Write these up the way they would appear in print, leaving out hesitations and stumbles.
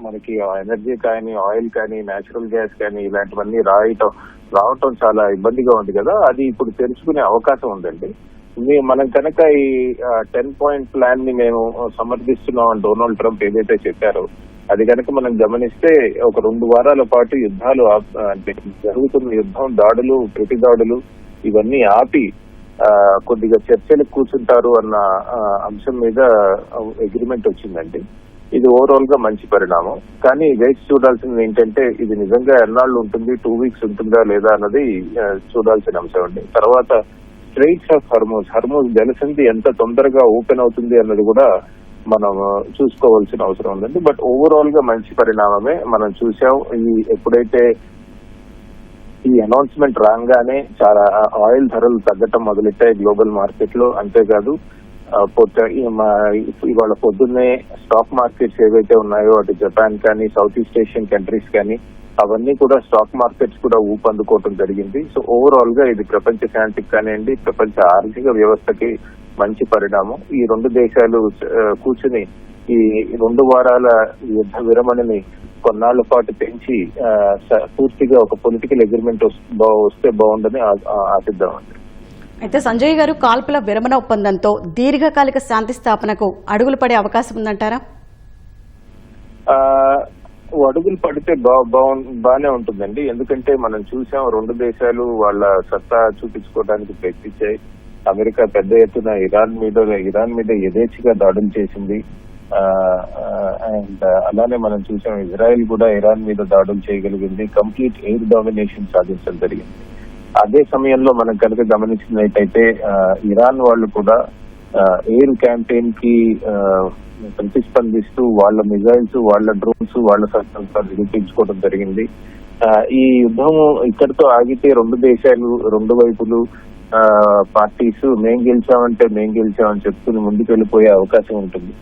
మనకి ఎనర్జీ కానీ, ఆయిల్ కానీ, నేచురల్ గ్యాస్ కానీ ఇలాంటివన్నీ రావటం చాలా ఇబ్బందిగా ఉంది కదా. అది ఇప్పుడు తెలుసుకునే అవకాశం ఉందండి. మనం కనుక ఈ 10-point ప్లాన్ ని మేము సమర్థిస్తున్నాం డొనాల్డ్ ట్రంప్ ఏదైతే చెప్పారో అది కనుక మనం గమనిస్తే ఒక 2 వారాల పాటు యుద్ధాలు అంటే జరుగుతున్న యుద్ధం, దాడులు, ప్రతి దాడులు ఇవన్నీ ఆపి కొద్దిగా చర్చలకు కూర్చుంటారు అన్న అంశం మీద అగ్రిమెంట్ వచ్చిందండి. ఇది ఓవరాల్ గా మంచి పరిణామం. కానీ వేచి చూడాల్సింది ఏంటంటే ఇది నిజంగా ఎన్నాళ్ళు ఉంటుంది, 2 weeks ఉంటుందా లేదా అన్నది చూడాల్సిన అంశం అండి. తర్వాత స్ట్రెయిట్స్ ఆఫ్ హర్మూజ్ జలసంధి ఎంత తొందరగా ఓపెన్ అవుతుంది అన్నది కూడా మనం చూసుకోవాల్సిన అవసరం ఉందండి. బట్ ఓవరాల్ గా మంచి పరిణామమే మనం చూసాం. ఎప్పుడైతే ఈ అనౌన్స్మెంట్ రాగానే చాలా ఆయిల్ ధరలు తగ్గటం మొదలెట్టాయి గ్లోబల్ మార్కెట్ లో. అంతేకాదు ఇవాళ పొద్దున్నే స్టాక్ మార్కెట్స్ ఏవైతే ఉన్నాయో అటు జపాన్ కానీ, సౌత్ ఈస్ట్ ఏషియన్ కంట్రీస్ కానీ అవన్నీ కూడా స్టాక్ మార్కెట్స్ కూడా ఊపందుకోవటం జరిగింది. సో ఓవరాల్ గా ఇది ప్రపంచ శాంతికి కానివ్వండి, ప్రపంచ ఆర్థిక వ్యవస్థకి మంచి పరిణామం. ఈ 2 దేశాలు కూర్చుని ఈ 2 వారాల యుద్ధ విరమణని కొన్నాళ్ల పాటు పెంచి పూర్తిగా ఒక పొలిటికల్ అగ్రిమెంట్ వస్తే బాగుందని ఆశిద్దామండి. అయితే సంజయ్ గారు, కాల్పుల విరమణ ఒప్పందంతో దీర్ఘకాలిక శాంతి స్థాపనకు అడుగులు పడే అవకాశం ఉందంటారా? అడుగులు పడితే బాగానే ఉంటుందండి. ఎందుకంటే మనం చూసాం 2 దేశాలు వాళ్ళ సత్తా చూపించుకోవడానికి ప్రయత్నించాయి. అమెరికా పెద్ద ఎత్తున ఇరాన్ మీద యథేచ్ఛగా దాడులు చేసింది. అండ్ అలానే మనం చూసాం ఇజ్రాయెల్ కూడా ఇరాన్ మీద దాడులు చేయగలిగింది. కంప్లీట్ ఎయిర్ డామినేషన్ సాధించడం జరిగింది. అదే సమయంలో మనం కనుక గమనించినట్టయితే ఇరాన్ వాళ్ళు కూడా ఎయిర్ క్యాంపెయిన్ కి ప్రతిస్పందిస్తూ వాళ్ళ మిజైల్స్, వాళ్ళ డ్రోన్స్, వాళ్ళ సత్తా నిరూపించుకోవడం జరిగింది. ఈ యుద్ధం ఇక్కడితో ఆగితే 2 దేశాలు, 2 వైపులు పార్టీస్ మేం గెలిచామని చెప్పుకుని ముందుకు వెళ్ళిపోయే అవకాశం ఉంటుంది.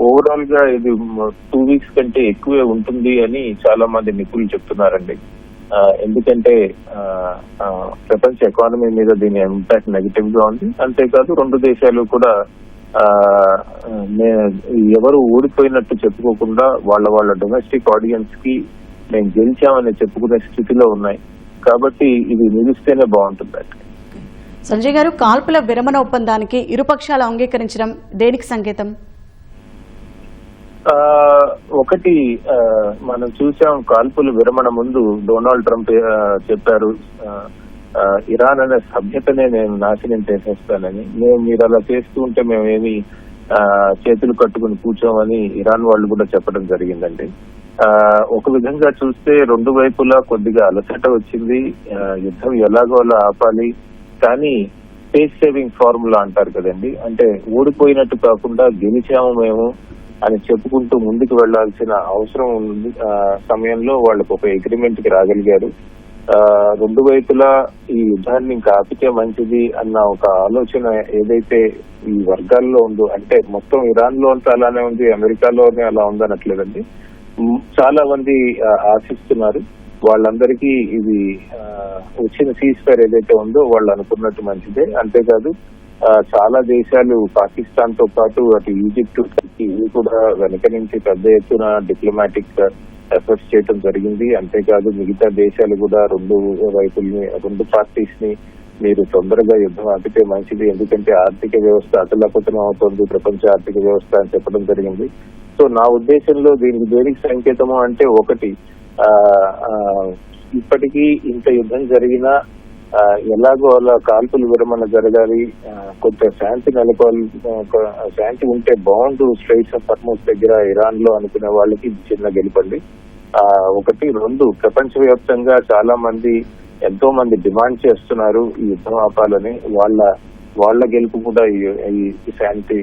ఓవరాల్ గా ఇది 2 weeks కంటే ఎక్కువే ఉంటుంది అని చాలా మంది నిపుణులు చెప్తున్నారండి. ఎందుకంటే ప్రపంచ ఎకానమీ మీద దీని ఇంపాక్ట్ నెగటివ్ గా ఉంది. అంతేకాదు 2 దేశాలు కూడా ఎవరు ఓడిపోయినట్టు చెప్పుకోకుండా వాళ్ళ డొమెస్టిక్ ఆడియన్స్ కి మేము గెలిచామని చెప్పుకునే స్థితిలో ఉన్నాయి. కాబట్టి ఇది నిలిస్తేనే బాగుంటుందండి. సంజయ్ గారు, కాల్పుల విరమణ ఒప్పందానికి ఇరుపక్షాలు అంగీకరించడం దేనికి సంకేతం? ఒకటి మనం చూసాం, కాల్పుల విరమణ ముందు డొనాల్డ్ ట్రంప్ చెప్పారు ఇరాన్ అనే సభ్యతనే నేను నాశనం చేసేస్తానని. మీరు అలా చేస్తూ ఉంటే మేమేమి చేతులు కట్టుకుని కూర్చోమని ఇరాన్ వాళ్ళు కూడా చెప్పడం జరిగిందండి. ఒక విధంగా చూస్తే 2 వైపులా కొద్దిగా అలసట వచ్చింది. యుద్ధం ఎలాగో అలా ఆపాలి, కానీ స్పేస్ సేవింగ్ ఫార్ములా అంటారు కదండి, అంటే ఓడిపోయినట్టు కాకుండా గెలిచాము మేము అని చెప్పుకుంటూ ముందుకు వెళ్లాల్సిన అవసరం ఉంది. సమయంలో వాళ్ళకు ఒక అగ్రిమెంట్ కి రాగలిగారు. 2 వైపులా ఈ యుద్ధాన్ని ఇంకా ఆపితే మంచిది అన్న ఒక ఆలోచన ఏదైతే ఈ వర్గాల్లో ఉందో, అంటే మొత్తం ఇరాన్ లో అంతా అలానే ఉంది, అమెరికాలోనే అలా ఉందనట్లేదండి. చాలా మంది ఆశిస్తున్నారు. వాళ్ళందరికీ ఇది వచ్చిన సీజ్ ఫైర్ ఏదైతే ఉందో వాళ్ళు అనుకున్నట్టు మంచిదే. అంతేకాదు చాలా దేశాలు పాకిస్తాన్ తో పాటు అటు ఈజిప్ట్, ఇవి కూడా వెనక నుంచి పెద్ద ఎత్తున డిప్లొమాటిక్ ఎఫర్ట్స్ చేయడం జరిగింది. అంతేకాదు మిగతా దేశాలు కూడా 2 వైపుల్ని, 2 పార్టీస్ ని మీరు తొందరగా యుద్ధం ఆపితే మంచిది, ఎందుకంటే ఆర్థిక వ్యవస్థ అతలాకుతలం అవుతుంది, ప్రపంచ ఆర్థిక వ్యవస్థ అని చెప్పడం జరిగింది. సో నా ఉద్దేశంలో దీనికి దేనికి సంకేతము అంటే, ఒకటి ఇప్పటికీ ఇంత యుద్ధం జరిగినా ఎలాగో అలా కాల్పుల విరమణ జరగాలి, కొంత శాంతి శాంతి ఉంటే బాగుండు స్ట్రెయిట్స్ ఆఫ్ హర్మూజ్ దగ్గర ఇరాన్ లో అనుకునే వాళ్ళకి చిన్న గెలుపండి. 1, 2 ప్రపంచవ్యాప్తంగా చాలా మంది, ఎంతో మంది డిమాండ్ చేస్తున్నారు ఈ యుద్ధం ఆపాలని. వాళ్ళ గెలుపు కూడా ఈ శాంతి,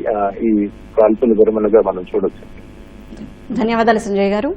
ఈ కాల్పుల విరమణగా మనం చూడొచ్చు. ధన్యవాదాలు సంజయ్ గారు.